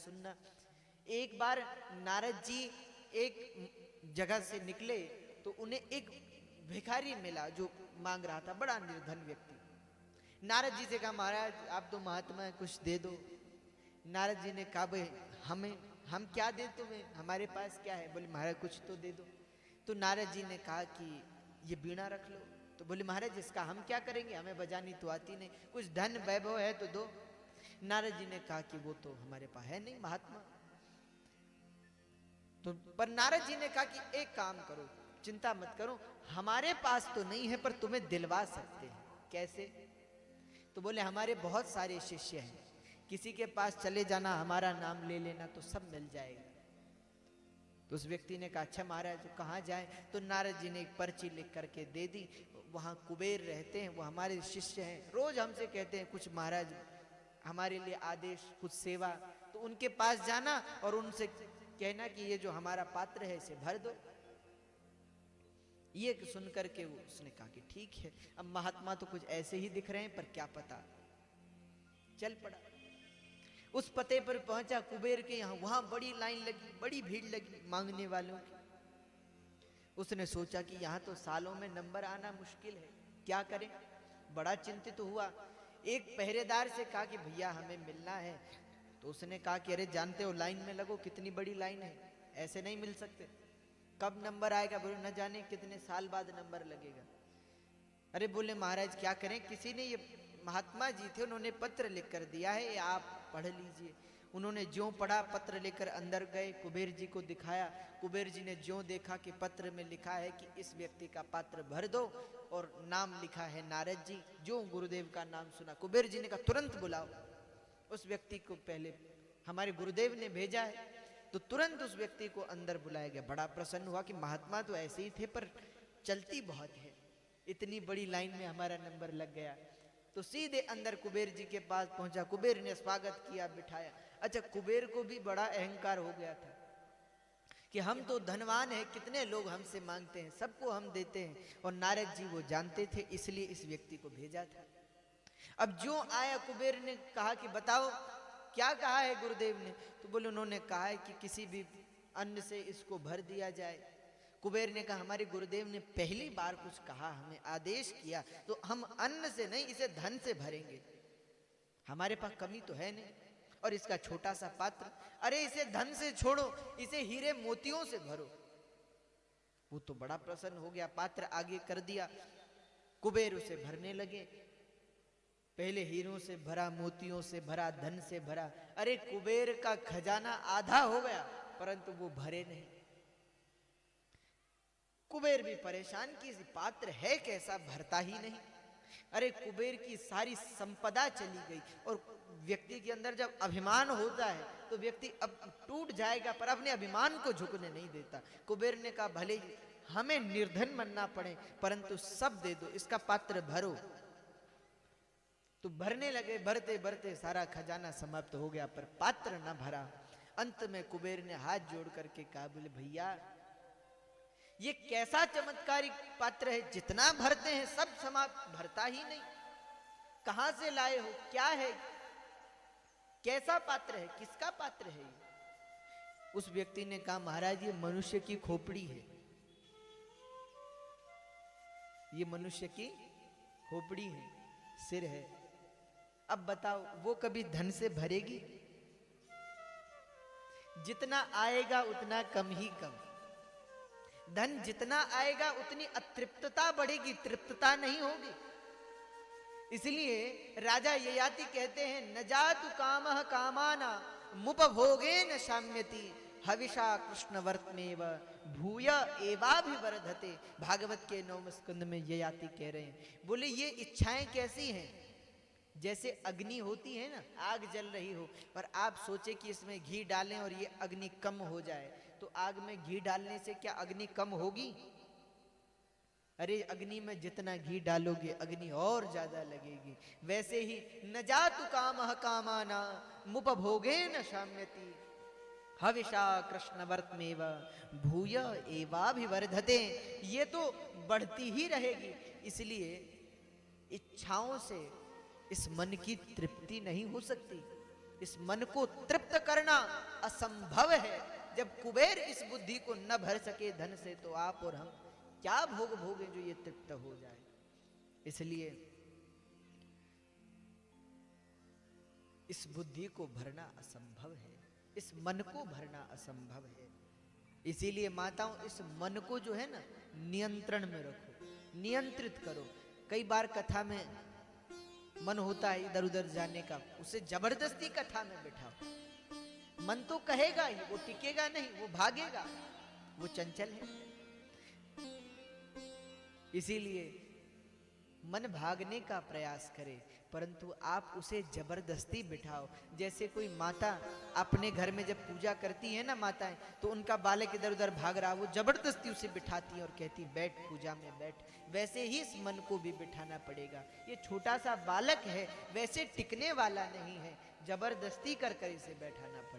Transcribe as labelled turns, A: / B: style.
A: सुनना। एक बार नारद जी एक जगह से निकले तो उन्हें एक भिखारी मिला जो मांग रहा था, बड़ा निर्धन व्यक्ति। नारद जी से कहा, महाराज आप तो महात्मा हैं, कुछ दे दो। नारद जी ने कहा, भाई हम क्या दे तुम्हें, हमारे पास क्या है? बोले महाराज कुछ तो दे दो। तो नारद जी ने कहा कि ये बीड़ा रख लो। तो बोले महाराज इसका हम क्या करेंगे, हमें बजानी तो आती नहीं, कुछ धन वैभव है तो दो। नारद जी ने कहा कि वो तो हमारे पास है नहीं महात्मा। तो पर नारद जी ने कहा कि एक काम करो, चिंता मत करो, हमारे पास तो नहीं है पर तुम्हें दिलवा सकते हैं। कैसे? तो बोले हमारे बहुत सारे शिष्य हैं, किसी के पास चले जाना, हमारा नाम ले लेना तो सब मिल जाएगा। तो उस व्यक्ति ने कहा अच्छा महाराज कहाँ जाए? तो नारद जी ने एक पर्ची लिख करके दे दी। वहाँ कुबेर रहते हैं, वो हमारे शिष्य हैं, रोज हमसे कहते हैं कुछ महाराज हमारे लिए आदेश, कुछ सेवा। तो उनके पास जाना और उनसे कहना कि ये जो हमारा पात्र है इसे भर दो। ये सुन करके उसने कहा कि ठीक है, अब महात्मा तो कुछ ऐसे ही दिख रहे हैं पर क्या पता। चल पड़ा, उस पते पर पहुंचा कुबेर के यहाँ। वहां बड़ी लाइन लगी, बड़ी भीड़ लगी मांगने वालों की। उसने सोचा कि यहाँ तो सालों में नंबर आना मुश्किल है, क्या करें? बड़ा चिंतित हुआ। एक पहरेदार से कहा कि भैया हमें मिलना है। तो उसने कहा कि अरे जानते हो लाइन में लगो, कितनी बड़ी लाइन है, ऐसे नहीं मिल सकते, कब नंबर आएगा? बोले न जाने कितने साल बाद नंबर लगेगा। अरे बोले महाराज क्या करें, किसी ने, ये महात्मा जी थे, उन्होंने पत्र लिख कर दिया है, आप पढ़ लीजिए। उन्होंने ज्यों पढ़ा, पत्र लेकर अंदर गए, कुबेर जी को दिखाया। कुबेर जी ने ज्यों देखा कि पत्र में लिखा है कि इस व्यक्ति का पात्र भर दो और नाम लिखा है नारद जी। जो गुरुदेव का नाम सुना, कुबेर जी ने कहा तुरंत बुलाओ उस व्यक्ति को, पहले हमारे गुरुदेव ने भेजा है। तो तुरंत उस व्यक्ति को अंदर बुलाया गया। बड़ा प्रसन्न हुआ कि महात्मा तो ऐसे ही थे पर चलती बहुत है, इतनी बड़ी लाइन में हमारा नंबर लग गया। तो सीधे अंदर कुबेर जी के पास पहुंचा। कुबेर ने स्वागत किया, बिठाया। अच्छा, कुबेर को भी बड़ा अहंकार हो गया था कि हम तो धनवान हैं, कितने लोग हमसे मांगते हैं, सबको हम देते हैं। और नारद जी वो जानते थे, इसलिए इस व्यक्ति को भेजा था। अब जो आया, कुबेर ने कहा कि बताओ क्या कहा है गुरुदेव ने? तो बोले उन्होंने कहा है कि किसी भी अन्न से इसको भर दिया जाए। कुबेर ने कहा हमारे गुरुदेव ने पहली बार कुछ कहा, हमें आदेश किया, तो हम अन्न से नहीं इसे धन से भरेंगे, हमारे पास कमी तो है नहीं। और इसका छोटा सा पात्र, अरे इसे धन से छोड़ो, इसे हीरे मोतियों से भरो। वो तो बड़ा प्रसन्न हो गया, पात्र आगे कर दिया। कुबेर उसे भरने लगे। पहले हीरों से भरा, मोतियों से भरा, धन से भरा। अरे कुबेर का खजाना आधा हो गया, परंतु वो भरे नहीं। कुबेर भी परेशान कि पात्र है कैसा, भरता ही नहीं। अरे कुबेर की सारी संपदा चली गई। और व्यक्ति के अंदर जब अभिमान होता है तो व्यक्ति अब टूट जाएगा, पर अपने अभिमान को झुकने नहीं देता। कुबेर ने कहा भले हमें निर्धन बनना पड़े, परंतु सब दे दो, इसका पात्र भरो। तो भरने लगे, भरते भरते सारा खजाना समाप्त हो गया, पर पात्र न भरा। अंत में कुबेर ने हाथ जोड़ करके कहा, बोले भैया ये कैसा चमत्कारिक पात्र है, जितना भरते हैं सब समाप्त, भरता ही नहीं, कहां से लाए हो, क्या है, कैसा पात्र है, किसका पात्र है ये? उस व्यक्ति ने कहा महाराज ये मनुष्य की खोपड़ी है, ये मनुष्य की खोपड़ी है, सिर है। अब बताओ वो कभी धन से भरेगी? जितना आएगा उतना कम ही कम। धन जितना आएगा उतनी अतृप्तता बढ़ेगी, तृप्तता नहीं होगी। इसलिए राजा ययाति कहते हैं न जातु कामः कामाना मुपभोगेन शाम्यति हविषा कृष्णवर्तमेव भूय एवाभिवर्धते। भागवत के 9वें स्कंद में ययाति कह रहे हैं, बोले ये इच्छाएं कैसी हैं, जैसे अग्नि होती है ना, आग जल रही हो, और आप सोचे कि इसमें घी डालें और ये अग्नि कम हो जाए, तो आग में घी डालने से क्या अग्नि कम होगी? अरे अग्नि में जितना घी डालोगे अग्नि और ज्यादा लगेगी। वैसे ही न जातु कामः कामाना मुपभोगेन शाम्यति हविषा कृष्णवर्तमेव भूय एवाभिवर्धते। ये तो बढ़ती ही रहेगी। इसलिए इच्छाओं से इस मन की तृप्ति नहीं हो सकती। इस मन को तृप्त करना असंभव है। जब कुबेर इस बुद्धि को न भर सके धन से, तो आप और हम क्या भोग भोगे जो ये तृप्त हो जाए। इसलिए इस बुद्धि को भरना असंभव है, इस मन को भरना असंभव है। इसीलिए माताओं, इस मन को जो है ना, नियंत्रण में रखो, नियंत्रित करो। कई बार कथा में मन होता है इधर उधर जाने का, उसे जबरदस्ती कथा में बिठाओ। मन तो कहेगा ही, वो टिकेगा नहीं, वो भागेगा, वो चंचल है। इसीलिए मन भागने का प्रयास करे, परंतु आप उसे जबरदस्ती बिठाओ। जैसे कोई माता अपने घर में जब पूजा करती है ना माताएं, तो उनका बालक इधर उधर भाग रहा, वो जबरदस्ती उसे बिठाती है और कहती बैठ पूजा में बैठ। वैसे ही इस मन को भी बिठाना पड़ेगा। ये छोटा सा बालक है, वैसे टिकने वाला नहीं है, जबरदस्ती कर कर इसे बैठाना पड़ेगा।